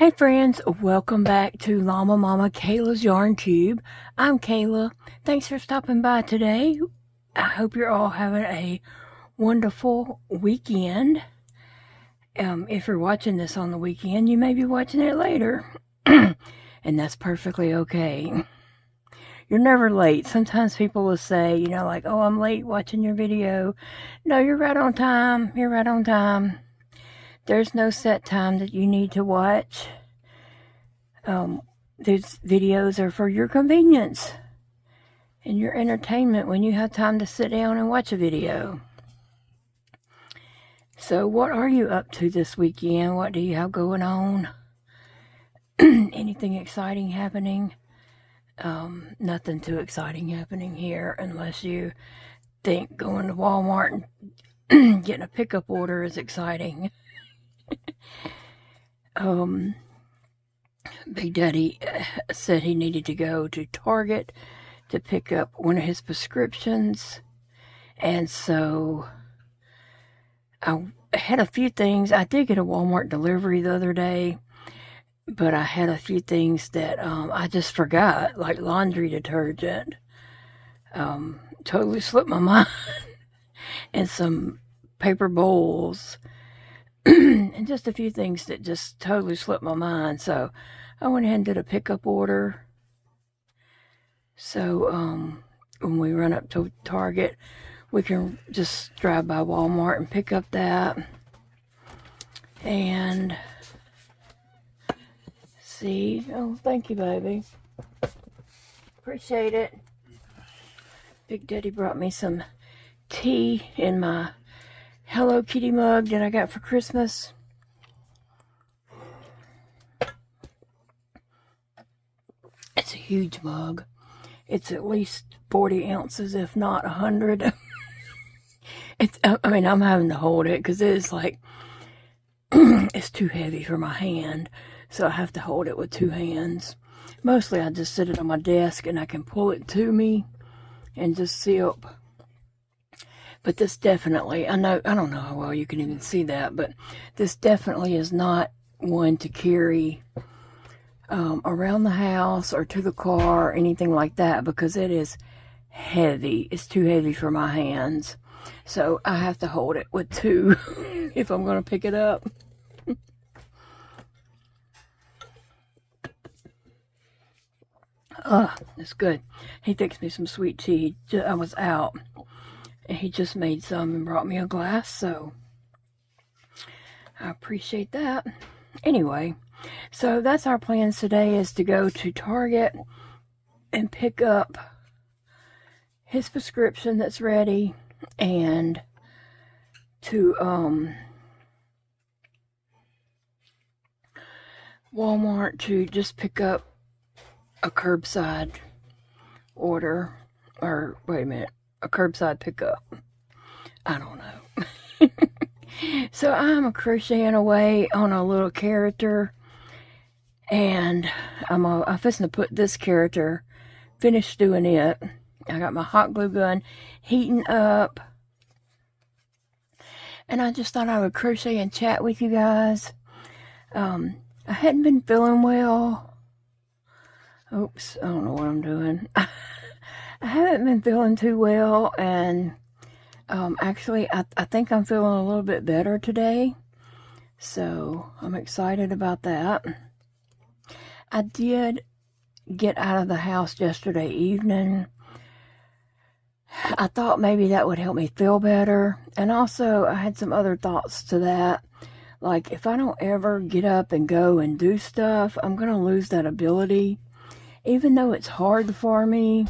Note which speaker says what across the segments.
Speaker 1: Hey friends, welcome back to Llama Mama Kayla's Yarn Tube. I'm Kayla. Thanks for stopping by today. I hope you're all having a wonderful weekend. If you're watching this on the weekend, you may be watching it later. And that's perfectly okay. You're never late. Sometimes people will say, like, oh, I'm late watching your video. No, you're right on time. You're right on time. There's no set time that you need to watch. These videos are for your convenience and your entertainment when you have time to sit down and watch a video. So what are you up to this weekend? What do you have going on? Anything exciting happening? Nothing too exciting happening here unless you think going to Walmart and getting a pickup order is exciting. Big Daddy said he needed to go to Target to pick up one of his prescriptions, and so I had a few things. I did get a Walmart delivery the other day, but I had a few things that I just forgot, like laundry detergent. Totally slipped my mind. And some paper bowls. And just a few things that just totally slipped my mind. So I went ahead and did a pickup order. So when we run up to Target, we can just drive by Walmart and pick up that. And see. Oh, thank you, baby. Appreciate it. Big Daddy brought me some tea in my Hello Kitty mug that I got for Christmas. It's a huge mug. It's at least 40 ounces, if not 100. I'm having to hold it because it's like, it's too heavy for my hand. So I have to hold it with two hands. Mostly I just sit it on my desk and I can pull it to me and just sip. But this definitely, I don't know how well you can even see that, but this definitely is not one to carry around the house or to the car or anything like that, because it is heavy. It's too heavy for my hands. So I have to hold it with two if I'm going to pick it up. It's good. He fixed me some sweet tea. I was out. He just made some and brought me a glass, so I appreciate that. Anyway, so that's our plans today, is to go to Target and pick up his prescription that's ready, and to Walmart to just pick up a curbside order, or wait a minute, a curbside pickup. I don't know. So I'm crocheting away on a little character, and I'm fixing to put this character, finish doing it. I got my hot glue gun heating up, and I just thought I would crochet and chat with you guys. I hadn't been feeling well. Oops, I don't know what I'm doing. I haven't been feeling too well, and actually I think I'm feeling a little bit better today, so I'm excited about that. I did get out of the house yesterday evening. I thought maybe that would help me feel better, and also I had some other thoughts to that, like if I don't ever get up and go and do stuff, I'm going to lose that ability, even though it's hard for me.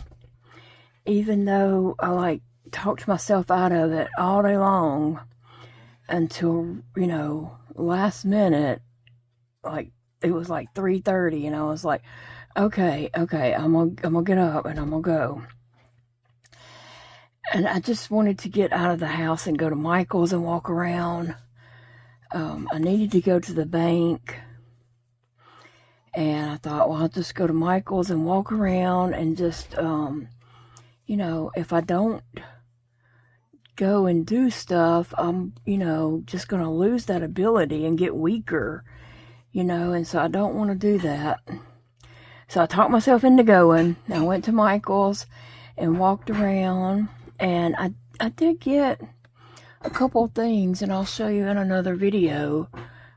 Speaker 1: Even though I talked myself out of it all day long until, last minute, like it was like 3:30, and I was like, okay, I'm gonna get up and I'm gonna go. And I just wanted to get out of the house and go to Michael's and walk around. I needed to go to the bank, and I thought, well, I'll just go to Michael's and walk around and just if I don't go and do stuff, I'm, just going to lose that ability and get weaker. you know, and so I don't want to do that. So I talked myself into going. I went to Michael's and walked around, and I did get a couple of things, and I'll show you in another video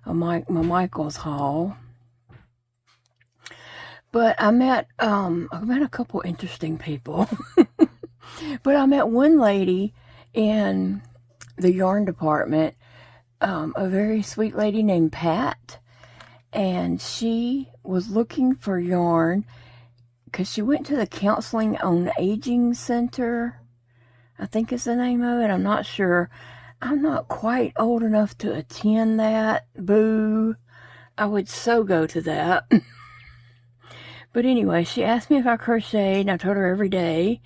Speaker 1: of my Michael's haul. But I met a couple interesting people. But I met one lady in the yarn department, a very sweet lady named Pat, and she was looking for yarn because she went to the Counseling on Aging Center, I think is the name of it. I'm not sure. I'm not quite old enough to attend that. Boo. I would so go to that. But anyway, she asked me if I crocheted, and I told her every day.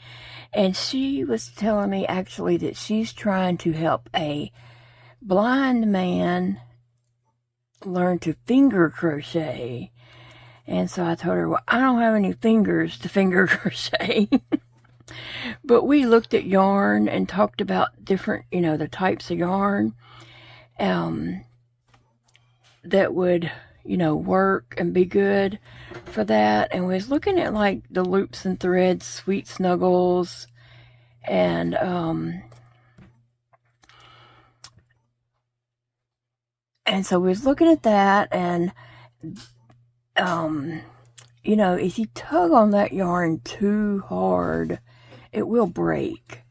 Speaker 1: And she was telling me actually that she's trying to help a blind man learn to finger crochet. And so I told her, well, I don't have any fingers to finger crochet. But we looked at yarn and talked about different, you know, the types of yarn that would, you know, work and be good for that. And we was looking at like the loops and threads, Sweet Snuggles, and so we was looking at that, and you know, if you tug on that yarn too hard, it will break.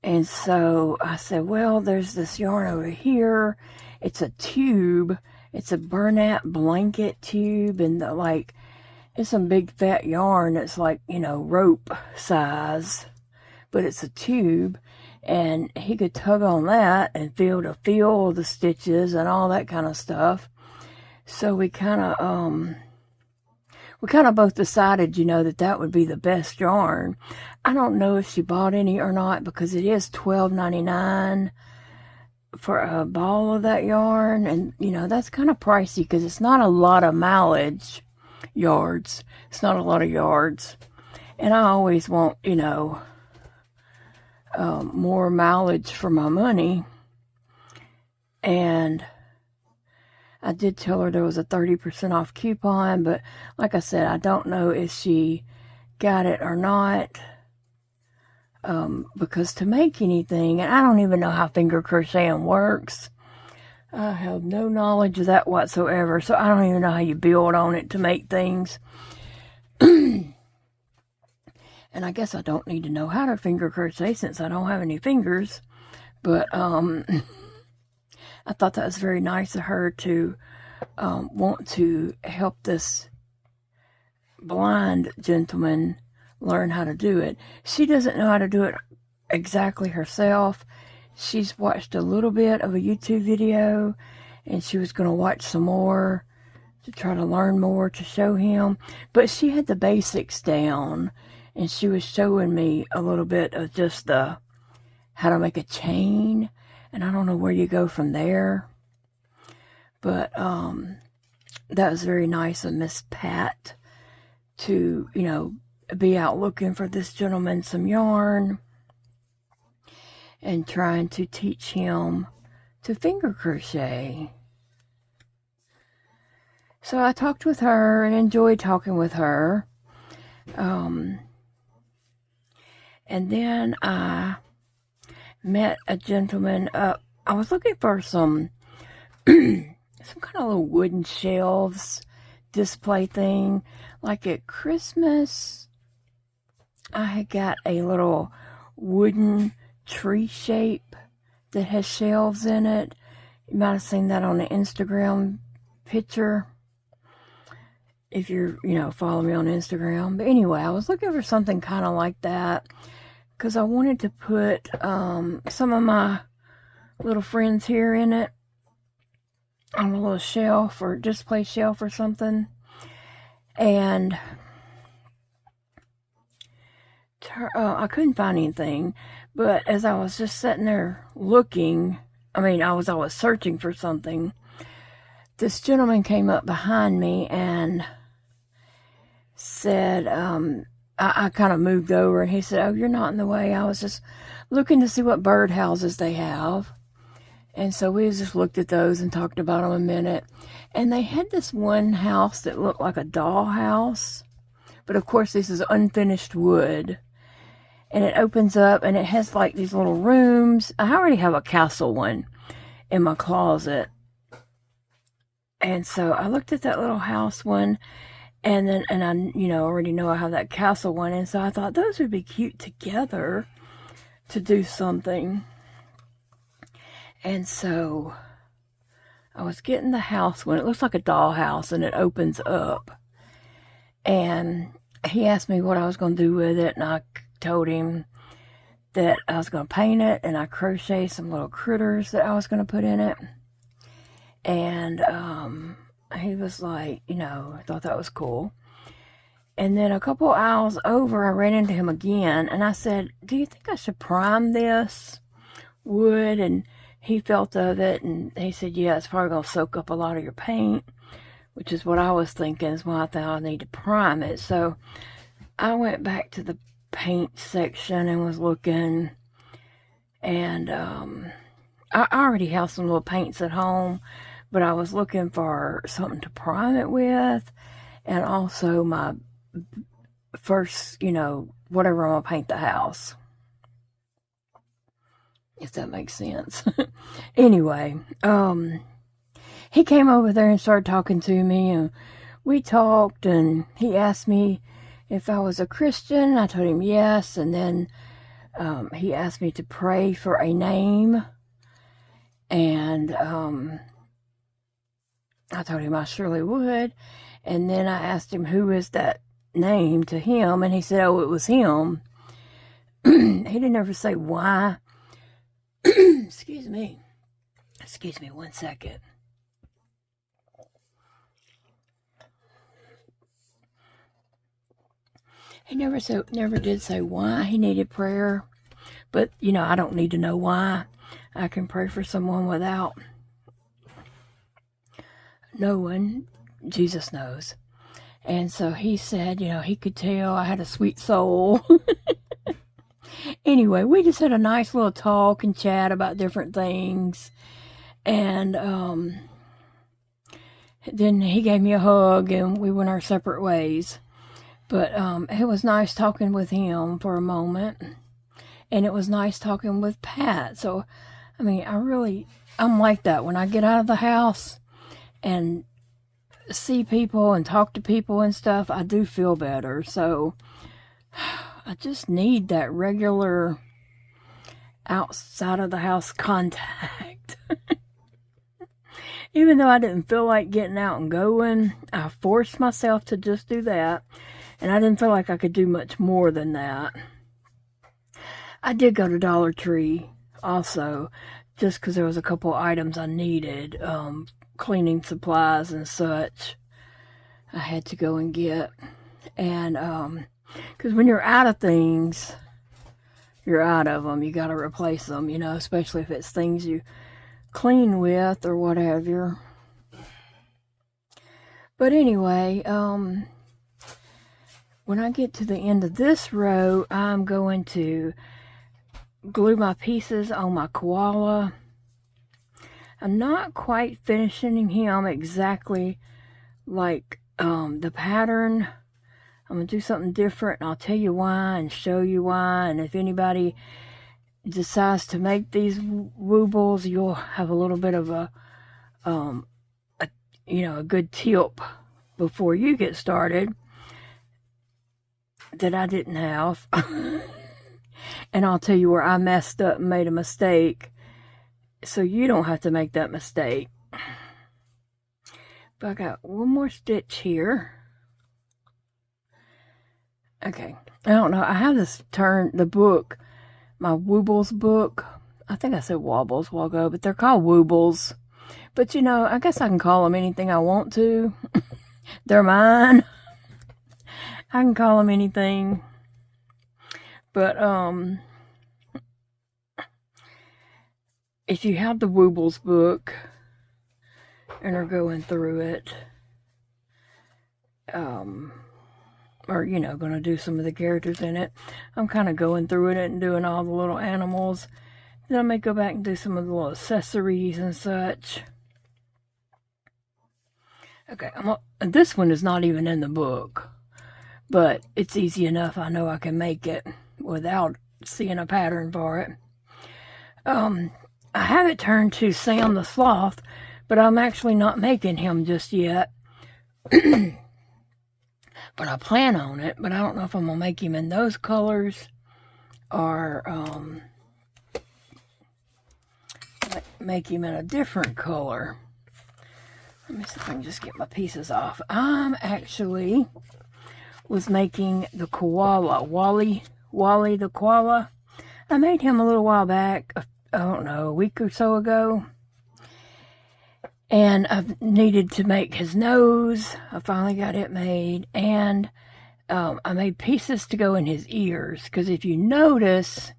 Speaker 1: And so I said, well, there's this yarn over here. It's a tube. It's a burlap blanket tube, and it's some big fat yarn that's like, you know, rope size, but it's a tube, and he could tug on that and feel the stitches and all that kind of stuff. So we kind of both decided, you know, that would be the best yarn. I don't know if she bought any or not, because it is $12.99 for a ball of that yarn, and you know, that's kind of pricey because it's not a lot of yards. It's not a lot of yards, and I always want, you know, more mileage for my money. And I did tell her there was a 30% off coupon, but like I said, I don't know if she got it or not. Because to make anything, and I don't even know how finger crocheting works. I have no knowledge of that whatsoever, so I don't even know how you build on it to make things. And I guess I don't need to know how to finger crochet since I don't have any fingers. But I thought that was very nice of her to want to help this blind gentleman learn how to do it. She doesn't know how to do it exactly herself. She's watched a little bit of a YouTube video, and she was going to watch some more to try to learn more to show him. But she had the basics down, and she was showing me a little bit of just how to make a chain, and I don't know where you go from there. But that was very nice of Miss Pat to, you know, be out looking for this gentleman some yarn and trying to teach him to finger crochet. So I talked with her and enjoyed talking with her. And then I met a gentleman. I was looking for some kind of little wooden shelves display thing. Like at Christmas, I had got a little wooden tree shape that has shelves in it. You might have seen that on the Instagram picture, if you're, you know, follow me on Instagram. But anyway, I was looking for something kind of like that because I wanted to put some of my little friends here in it on a little shelf or display shelf or something. And I couldn't find anything, but as I was just sitting there looking, I was searching for something, this gentleman came up behind me and said, I kind of moved over, and he said, "Oh, you're not in the way. I was just looking to see what birdhouses they have." And so we just looked at those and talked about them a minute. And they had this one house that looked like a doll house. But of course this is unfinished wood. And it opens up and it has like these little rooms. I already have a castle one in my closet. And so I looked at that little house one. And then, I, you know, already know I have that castle one. And so I thought those would be cute together to do something. And so I was getting the house one. It looks like a doll house and it opens up. And he asked me what I was going to do with it. And I told him that I was going to paint it. And I crocheted some little critters that I was going to put in it. And he was like, you know, I thought that was cool. And then a couple aisles over, I ran into him again. And I said, do you think I should prime this wood? And he felt of it, and he said, yeah, it's probably going to soak up a lot of your paint, which is what I was thinking, is why I thought I need to prime it. So I went back to the paint section and was looking, and I already have some little paints at home, but I was looking for something to prime it with, and also my first, you know, whatever I'm going to paint the house. If that makes sense. Anyway, he came over there and started talking to me, and we talked, and he asked me if I was a Christian. I told him yes, and then he asked me to pray for a name, and I told him I surely would, and then I asked him who is that name to him, and he said, oh, it was him. He didn't ever say why. Excuse me one second. He never did say why he needed prayer, but you know, I don't need to know why. I can pray for someone without knowing. Jesus knows. And so he said, you know, he could tell I had a sweet soul. Anyway, we just had a nice little talk and chat about different things. And then he gave me a hug and we went our separate ways. But it was nice talking with him for a moment. And it was nice talking with Pat. So, I mean, I'm like that. When I get out of the house and see people and talk to people and stuff, I do feel better. So I just need that regular outside of the house contact. Even though I didn't feel like getting out and going, I forced myself to just do that. And I didn't feel like I could do much more than that. I did go to Dollar Tree also, just because there was a couple items I needed, cleaning supplies and such. I had to go and get. And because when you're out of things, you're out of them. You got to replace them, you know, especially if it's things you clean with or whatever. But anyway, when I get to the end of this row, I'm going to glue my pieces on my koala. I'm not quite finishing him exactly like the pattern. I'm going to do something different, and I'll tell you why and show you why. And if anybody decides to make these Woobles, you'll have a little bit of a good tip before you get started that I didn't have. And I'll tell you where I messed up and made a mistake, so you don't have to make that mistake. But I got one more stitch here. Okay, I don't know. I have this the book, my Woobles book. I think I said Wobbles a while ago, but they're called Woobles. But you know, I guess I can call them anything I want to. They're mine. I can call them anything. But if you have the Woobles book and are going through it, or, you know, going to do some of the characters in it. I'm kind of going through it and doing all the little animals. Then I may go back and do some of the little accessories and such. Okay, this one is not even in the book, but it's easy enough. I know I can make it without seeing a pattern for it. I have it turned to Sam the Sloth, but I'm actually not making him just yet. But I plan on it, but I don't know if I'm going to make him in those colors or make him in a different color. Let me see if I can just get my pieces off. I'm actually was making the koala, Wally the koala. I made him a little while back, I don't know, a week or so ago. And I've needed to make his nose. I finally got it made. And I made pieces to go in his ears. Because if you notice,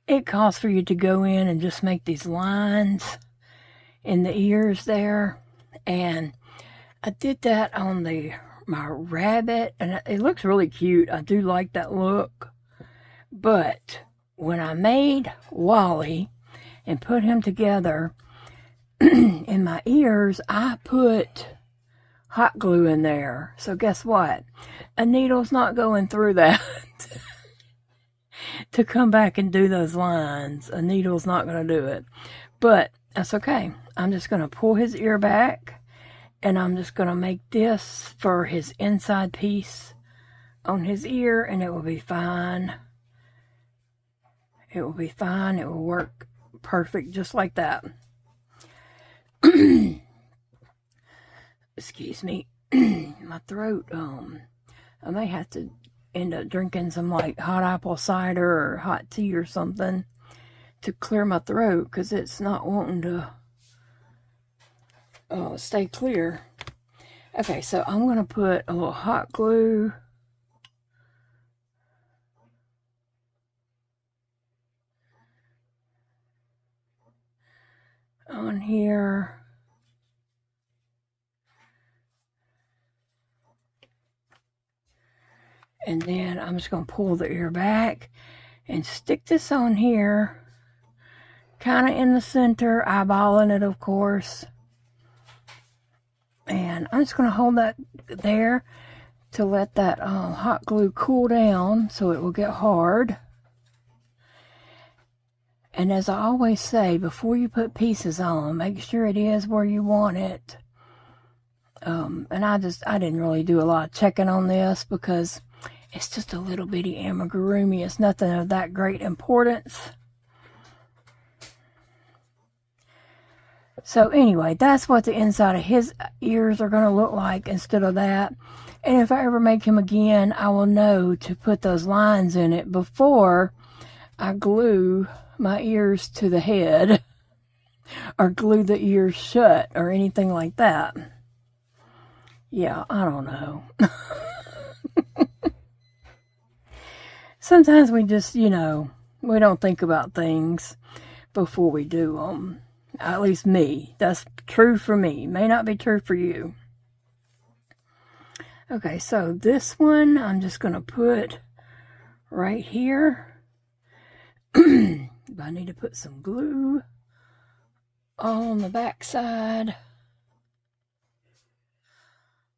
Speaker 1: it calls for you to go in and just make these lines in the ears there. And I did that on my rabbit. And it looks really cute. I do like that look. But when I made Wally and put him together in my ears, I put hot glue in there. So guess what? A needle's not going through that to come back and do those lines. A needle's not going to do it. But that's okay. I'm just going to pull his ear back, and I'm just going to make this for his inside piece on his ear, and it will be fine. It will be fine. It will work perfect just like that. Excuse me. My throat, I may have to end up drinking some like hot apple cider or hot tea or something to clear my throat, because it's not wanting to stay clear. Okay, so I'm going to put a little hot glue on here. And then I'm just going to pull the ear back and stick this on here, kind of in the center, eyeballing it, of course. And I'm just going to hold that there to let that hot glue cool down so it will get hard. And as I always say, before you put pieces on, make sure it is where you want it. And I didn't really do a lot of checking on this because it's just a little bitty amigurumi. It's nothing of that great importance. So anyway, that's what the inside of his ears are going to look like instead of that. And if I ever make him again, I will know to put those lines in it before I glue my ears to the head or glue the ears shut or anything like that. Yeah, I don't know. Sometimes we just, we don't think about things before we do them. At least me. That's true for me. May not be true for you. Okay, so this one I'm just going to put right here. I need to put some glue on the back side.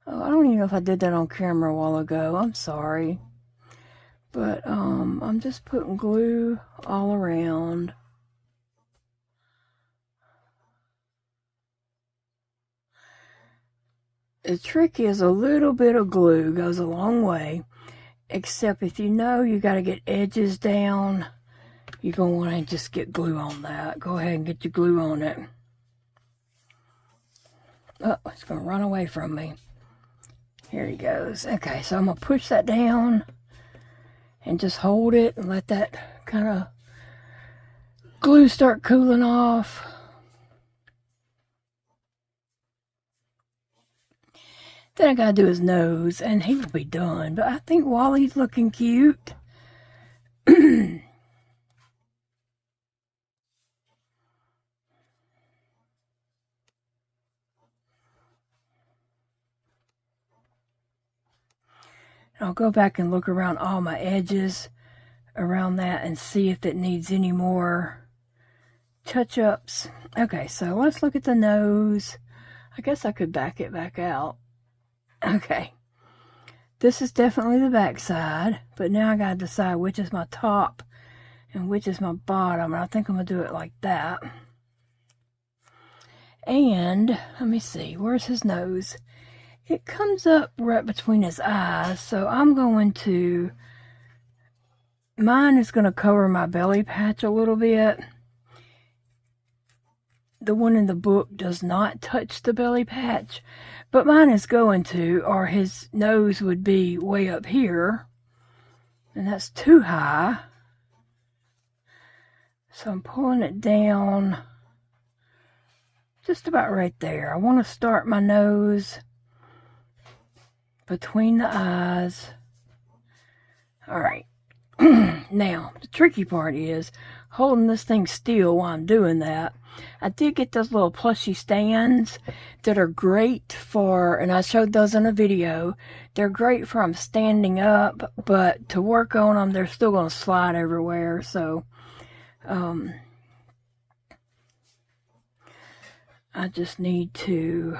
Speaker 1: Oh, I don't even know if I did that on camera a while ago. I'm sorry. But I'm just putting glue all around. The trick is a little bit of glue goes a long way. Except if you know you got to get edges down, you're going to want to just get glue on that. Go ahead and get your glue on it. Oh, it's going to run away from me. Here he goes. Okay, so I'm going to push that down and just hold it and let that kind of glue start cooling off. Then I got to do his nose and he will be done. But I think Wally's looking cute. I'll go back and look around all my edges around that and see if it needs any more touch-ups. Okay, so let's look at the nose. I guess I could back it back out. Okay. This is definitely the back side, but now I gotta decide which is my top and which is my bottom, and I think I'm gonna do it like that. And let me see, where's his nose? It comes up right between his eyes, so I'm going to, mine is going to cover my belly patch a little bit. The one in the book does not touch the belly patch, but mine is going to, or his nose would be way up here, and that's too high. So I'm pulling it down just about right there. I want to start my nose between the eyes. All right. Now, the tricky part is holding this thing still while I'm doing that. I did get those little plushy stands that are great for, and I showed those in a video. They're great for I'm standing up, but to work on them, they're still going to slide everywhere. So, I just need to,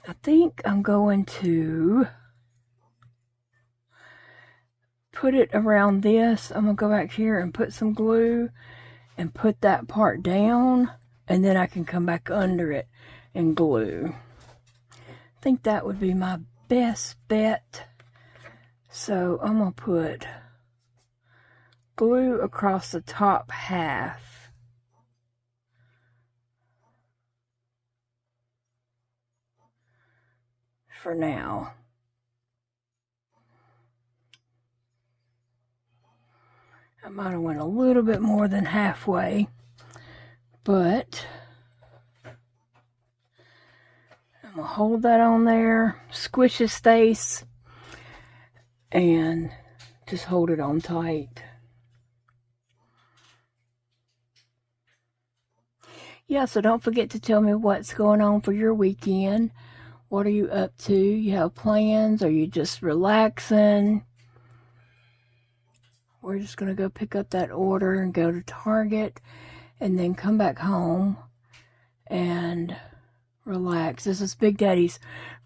Speaker 1: I think I'm going to put it around this. I'm going to go back here and put some glue and put that part down, and then I can come back under it and glue. I think that would be my best bet. So I'm going to put glue across the top half. For now. I might have went a little bit more than halfway, but I'm going to hold that on there, squish his face, and just hold it on tight. Yeah, so don't forget to tell me what's going on for your weekend. What are you up to? You have plans? Are you just relaxing? We're just going to go pick up that order and go to Target and then come back home and relax. This is Big Daddy's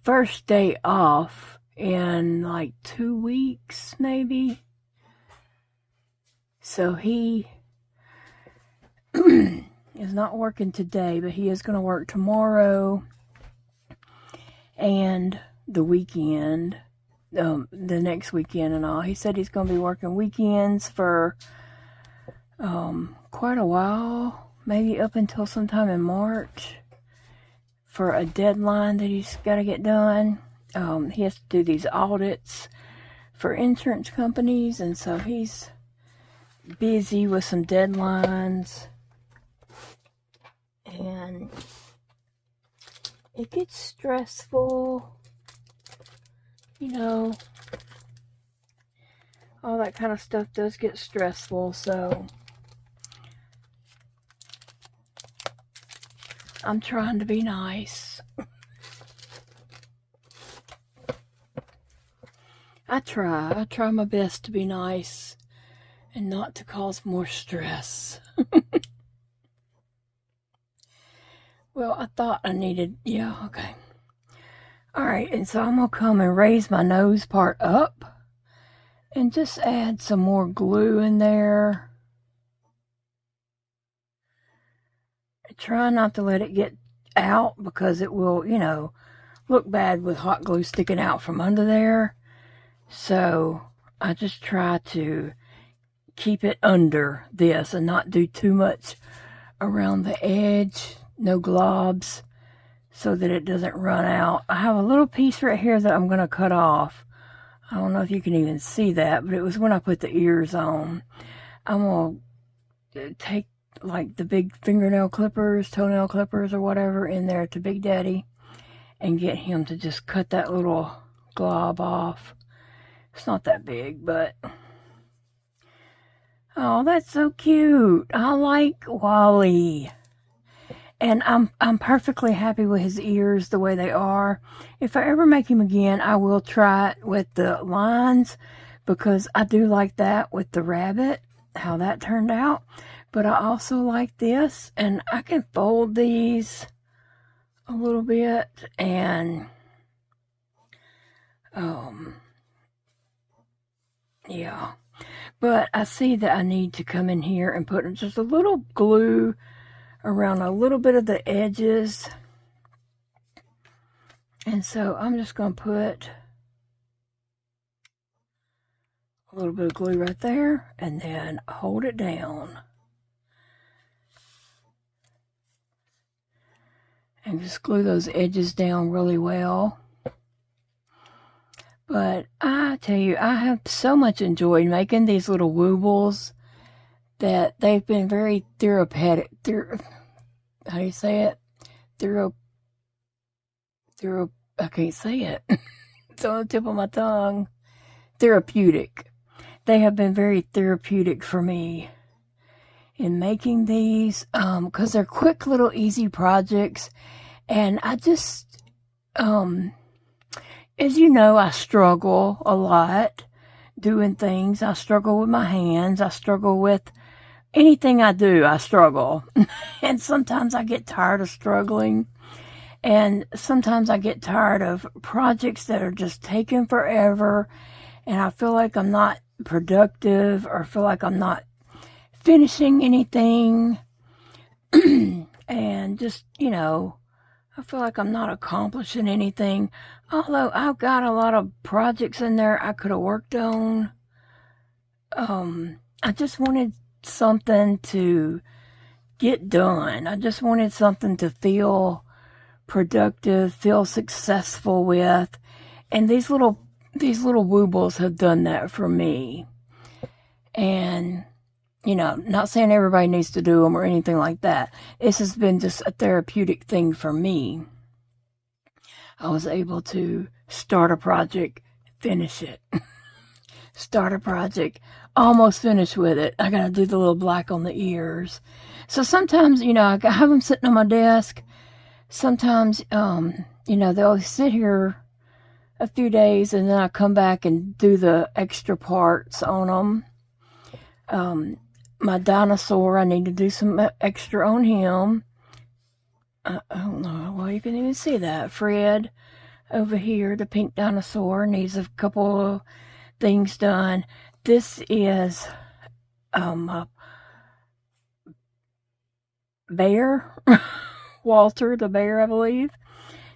Speaker 1: first day off in like 2 weeks, maybe. So he is not working today, but he is going to work tomorrow and the weekend, the next weekend and all. He said he's going to be working weekends for quite a while, maybe up until sometime in March, for a deadline that he's got to get done. He has to do these audits for insurance companies, and so he's busy with some deadlines, and it gets stressful, you know, all that kind of stuff does get stressful, so I'm trying to be nice. I try my best to be nice and not to cause more stress. Well, I thought I needed, yeah, okay. All right, and so I'm going to come and raise my nose part up and just add some more glue in there. Try not to let it get out because it will, you know, look bad with hot glue sticking out from under there. So I just try to keep it under this and not do too much around the edge. No globs, so that it doesn't run out. I have a little piece right here that I'm going to cut off. I don't know if you can even see that, but it was when I put the ears on. I'm going to take like the big fingernail clippers, toenail clippers, or whatever in there to Big Daddy and get him to just cut that little glob off. It's not that big, but oh, that's so cute. I like Wally. And I'm perfectly happy with his ears the way they are. If I ever make him again, I will try it with the lines, because I do like that with the rabbit, how that turned out. But I also like this, and I can fold these a little bit, and yeah. But I see that I need to come in here and put just a little glue around a little bit of the edges. And so I'm just going to put a little bit of glue right there and then hold it down. And just glue those edges down really well. But I tell you, I have so much enjoyed making these little Woobles that they've been very therapeutic. How do you say it? I can't say it. It's on the tip of my tongue. Therapeutic. They have been very therapeutic for me in making these, because they're quick little easy projects. And I just, as you know, I struggle a lot doing things. I struggle with my hands. I struggle with anything I do. I struggle. And sometimes I get tired of struggling. And sometimes I get tired of projects that are just taking forever. And I feel like I'm not productive, or feel like I'm not finishing anything. And just, you know, I feel like I'm not accomplishing anything. Although I've got a lot of projects in there I could have worked on. I just wanted something to get done. I just wanted something to feel productive, feel successful with. And these little Woobles have done that for me. And, you know, not saying everybody needs to do them or anything like that. This has been just a therapeutic thing for me. I was able to start a project, finish it. Start a project, almost finish with it. I gotta do the little black on the ears. So sometimes, you know, I have them sitting on my desk. Sometimes, you know, they'll sit here a few days, and then I come back and do the extra parts on them. My dinosaur, I need to do some extra on him. I don't know, well, you can even see that. Fred, over here, the pink dinosaur, needs a couple of things done. This is a bear, Walter the bear, I believe.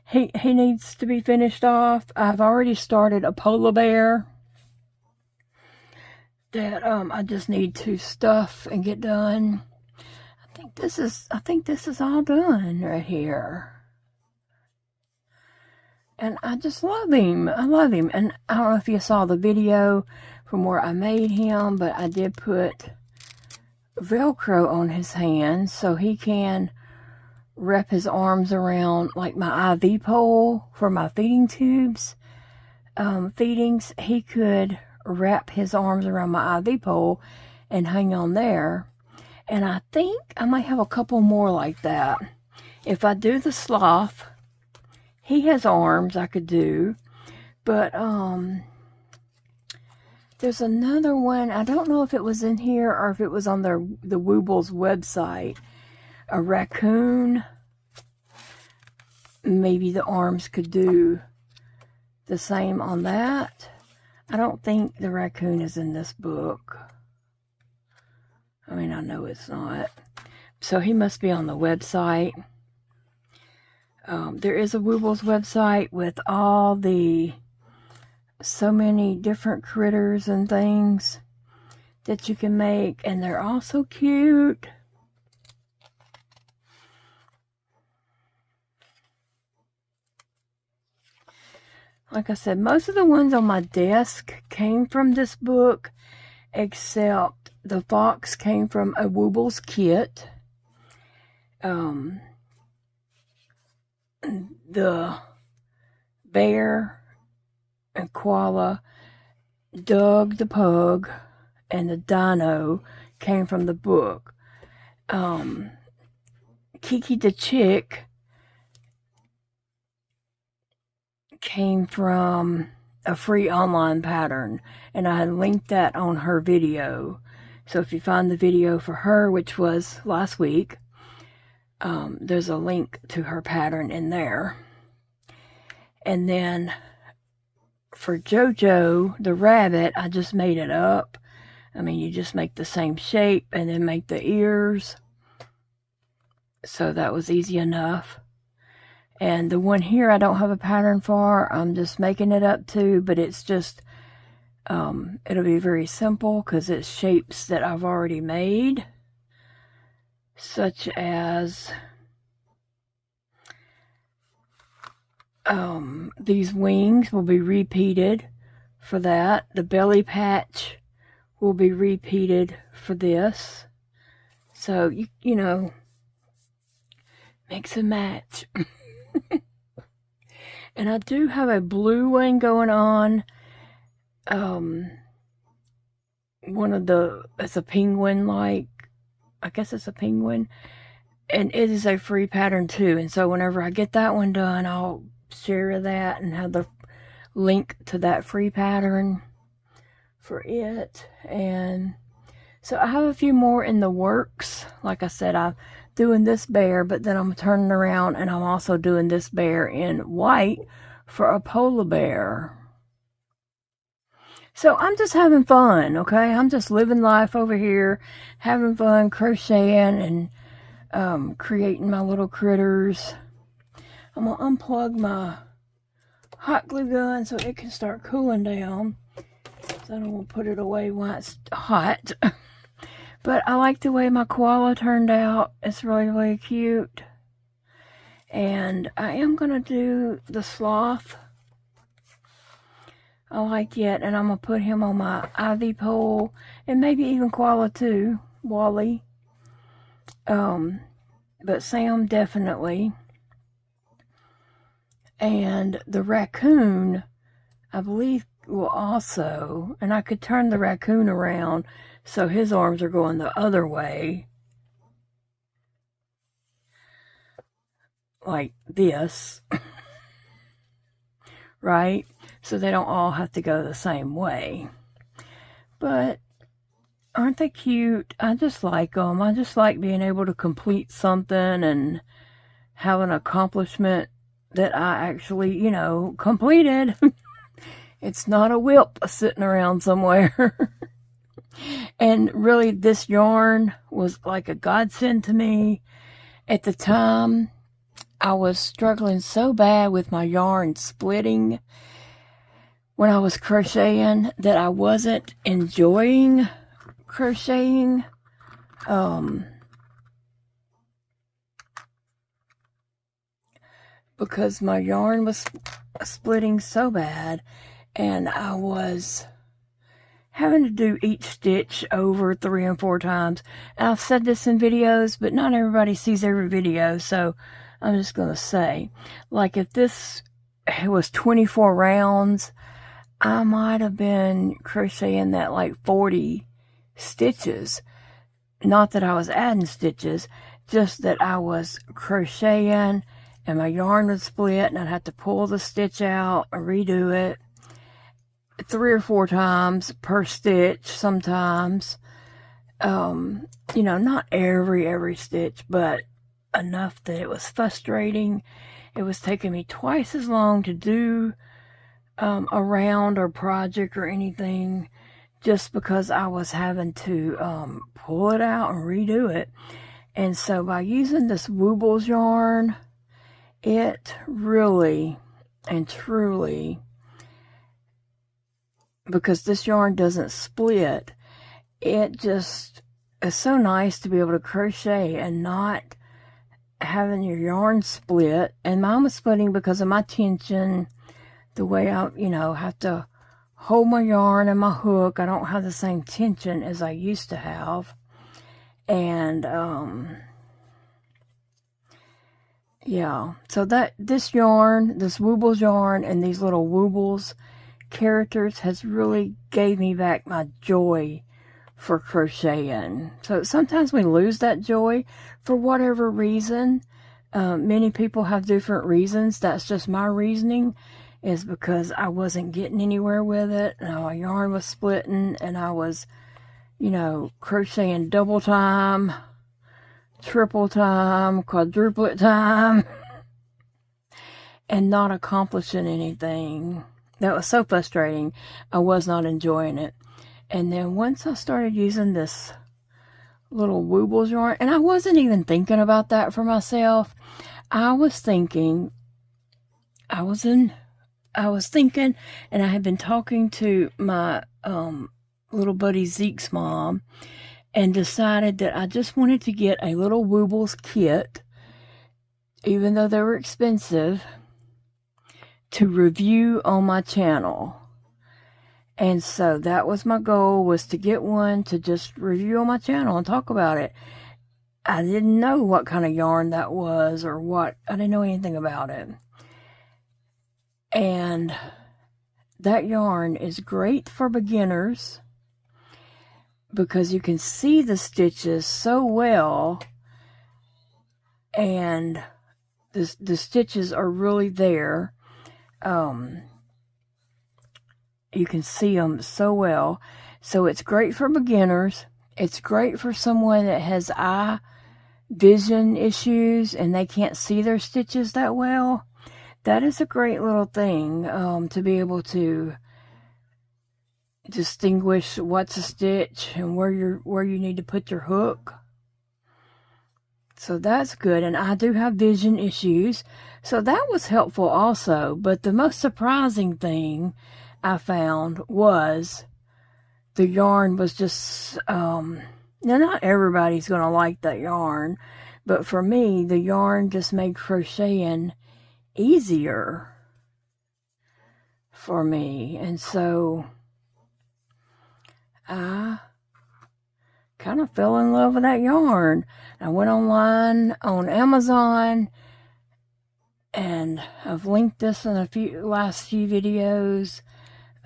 Speaker 1: He needs to be finished off. I've already started a polar bear that I just need to stuff and get done. I think this is all done right here. And I just love him. I love him. And I don't know if you saw the video from where I made him, but I did put Velcro on his hands so he can wrap his arms around, like, my IV pole for my feeding tubes. Feedings, he could wrap his arms around my IV pole and hang on there. And I think I might have a couple more like that. If I do the sloth, he has arms I could do. But there's another one. I don't know if it was in here or if it was on the Woobles website. A raccoon. Maybe the arms could do the same on that. I don't think the raccoon is in this book. I mean, I know it's not. So he must be on the website. There is a Woobles website with all so many different critters and things that you can make. And they're all so cute. Like I said, most of the ones on my desk came from this book, except the fox came from a Woobles kit. The bear and koala, Doug the pug, and the dino came from the book. Kiki the chick came from a free online pattern, and I linked that on her video. So if you find the video for her, which was last week, there's a link to her pattern in there. And then for JoJo, the rabbit, I just made it up. I mean, you just make the same shape and then make the ears. So that was easy enough. And the one here I don't have a pattern for. I'm just making it up too, but it's just, it'll be very simple because it's shapes that I've already made. Such as these wings will be repeated for that. The belly patch will be repeated for this. So, you know, mix and match. And I do have a blue one going on. One of the, it's a penguin, like, I guess it's a penguin. And it is a free pattern too. And so whenever I get that one done, I'll share that and have the link to that free pattern for it. And so I have a few more in the works. Like I said, I'm doing this bear, but then I'm turning around and I'm also doing this bear in white for a polar bear. So I'm just having fun, okay? I'm just living life over here, having fun, crocheting and creating my little critters. I'm going to unplug my hot glue gun so it can start cooling down. So I don't want to put it away while it's hot. But I like the way my koala turned out. It's really, really cute. And I am going to do the sloth. I like it. And I'm going to put him on my ivy pole. And maybe even koala too. Wally. But Sam definitely. And the raccoon, I believe, will also. And I could turn the raccoon around so his arms are going the other way. Like this. Right? So they don't all have to go the same way. But aren't they cute? I just like them. I just like being able to complete something and have an accomplishment that I actually, you know, completed. It's not a whip sitting around somewhere. And really, this yarn was like a godsend to me. At the time, I was struggling so bad with my yarn splitting when I was crocheting that I wasn't enjoying crocheting. Because my yarn was splitting so bad, and I was having to do each stitch over 3 and 4 times. And I've said this in videos, but not everybody sees every video, so I'm just going to say, like, if this was 24 rounds, I might have been crocheting that like 40 stitches. Not that I was adding stitches, just that I was crocheting and my yarn would split and I'd have to pull the stitch out and redo it 3 or 4 times per stitch sometimes. You know, not every stitch, but enough that it was frustrating. It was taking me twice as long to do a round or project or anything, just because I was having to pull it out and redo it. And so by using this Woobles yarn, it really and truly, because this yarn doesn't split, it just is so nice to be able to crochet and not having your yarn split. And mine was splitting because of my tension, the way I, you know, have to hold my yarn and my hook. I don't have the same tension as I used to have. And yeah, so that this yarn, this Woobles yarn and these little Woobles characters has really gave me back my joy for crocheting. So sometimes we lose that joy for whatever reason. Many people have different reasons. That's just my reasoning, is because I wasn't getting anywhere with it. And my yarn was splitting and I was, you know, crocheting double time, triple time, quadruplet time, and not accomplishing anything. That was so frustrating. I was not enjoying it. And then once I started using this little Woobles yarn, and I wasn't even thinking about that for myself. I was thinking, and I had been talking to my little buddy Zeke's mom, and decided that I just wanted to get a little Woobles kit, even though they were expensive, to review on my channel. And so that was my goal, was to get one to just review on my channel and talk about it. I didn't know what kind of yarn that was or what. I didn't know anything about it. And that yarn is great for beginners because you can see the stitches so well, and the stitches are really there. You can see them so well. So it's great for beginners. It's great for someone that has eye vision issues and they can't see their stitches that well. That is a great little thing, to be able to distinguish what's a stitch and where you need to put your hook. So that's good. And I do have vision issues, so that was helpful also. But the most surprising thing I found was the yarn was just, now not everybody's going to like that yarn, but for me, the yarn just made crocheting easier for me. And so I kind of fell in love with that yarn. I went online on Amazon, and I've linked this in last few videos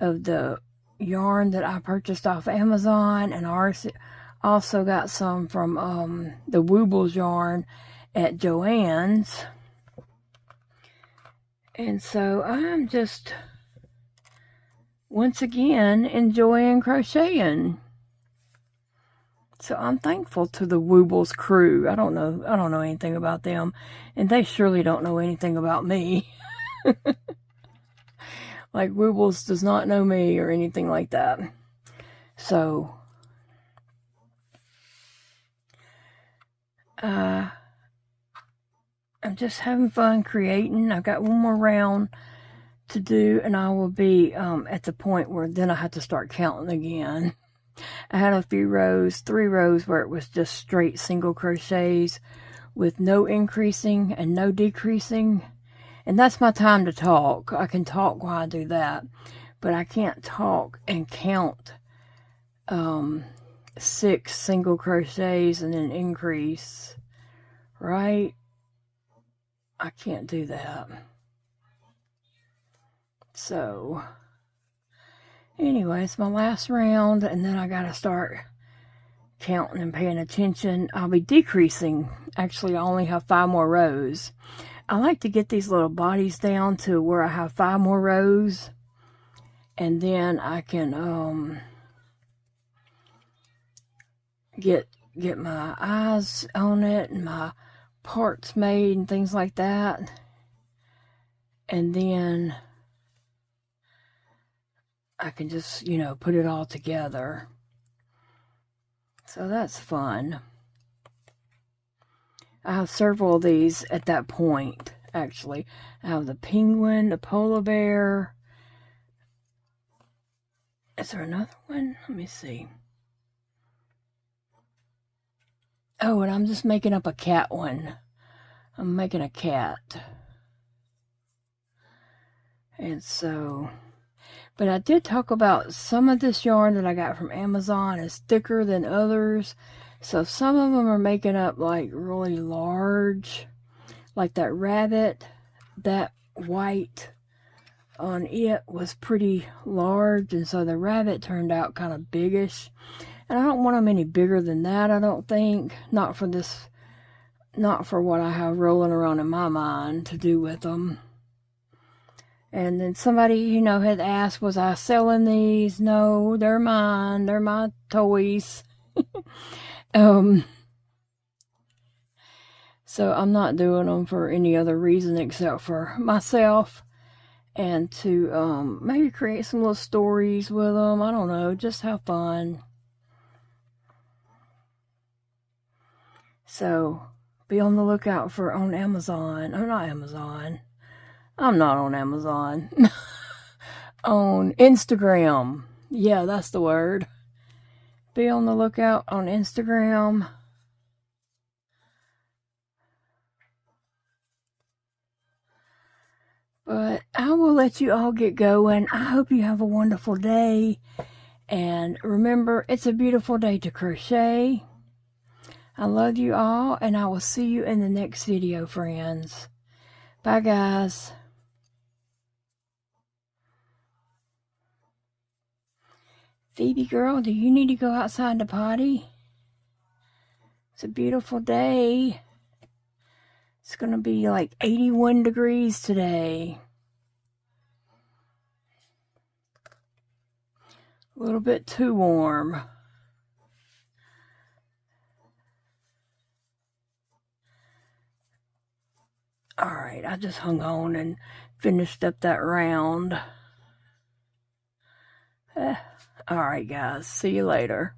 Speaker 1: of the yarn that I purchased off Amazon, and I also got some from the Woobles yarn at Joann's. And so I'm just once again enjoying crocheting. So I'm thankful to the Woobles crew. I don't know anything about them, and they surely don't know anything about me. Like, Woobles does not know me or anything like that. So I'm just having fun creating. I've got one more round to do, and I will be at the point where then I have to start counting again. I had a few rows, 3 rows, where it was just straight single crochets with no increasing and no decreasing. And that's my time to talk. I can talk while I do that, but I can't talk and count 6 single crochets and then increase, right? I can't do that. So anyway, it's my last round, and then I gotta start counting and paying attention. I'll be decreasing. Actually, I only have 5 more rows. I like to get these little bodies down to where I have 5 more rows, and then I can get my eyes on it and my parts made and things like that, and then I can just, you know, put it all together. So that's fun. I have several of these at that point, actually. I have the penguin, the polar bear. Is there another one? Let me see. Oh, and I'm just making up a cat one. I'm making a cat. And so, but I did talk about some of this yarn that I got from Amazon is thicker than others. So some of them are making up like really large, like that rabbit, that white on it was pretty large, and so the rabbit turned out kind of biggish. And I don't want them any bigger than that, I don't think. Not for this, not for what I have rolling around in my mind to do with them. And then somebody, you know, had asked, was I selling these? No, they're mine. They're my toys. So I'm not doing them for any other reason except for myself and to maybe create some little stories with them. I don't know, just have fun. So be on the lookout for on Amazon. Oh, not Amazon. I'm not on Amazon. On Instagram. Yeah, that's the word. Be on the lookout on Instagram. But I will let you all get going. I hope you have a wonderful day. And remember, it's a beautiful day to crochet. I love you all, and I will see you in the next video, friends. Bye, guys. Phoebe girl, do you need to go outside to potty? It's a beautiful day. It's going to be like 81 degrees today. A little bit too warm. Alright, I just hung on and finished up that round. Alright guys, see you later.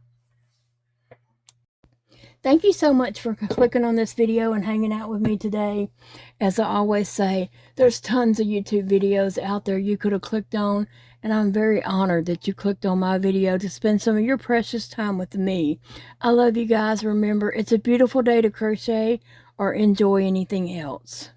Speaker 1: Thank you so much for clicking on this video and hanging out with me today. As I always say, there's tons of YouTube videos out there you could have clicked on, and I'm very honored that you clicked on my video to spend some of your precious time with me. I love you guys. Remember, it's a beautiful day to crochet or enjoy anything else.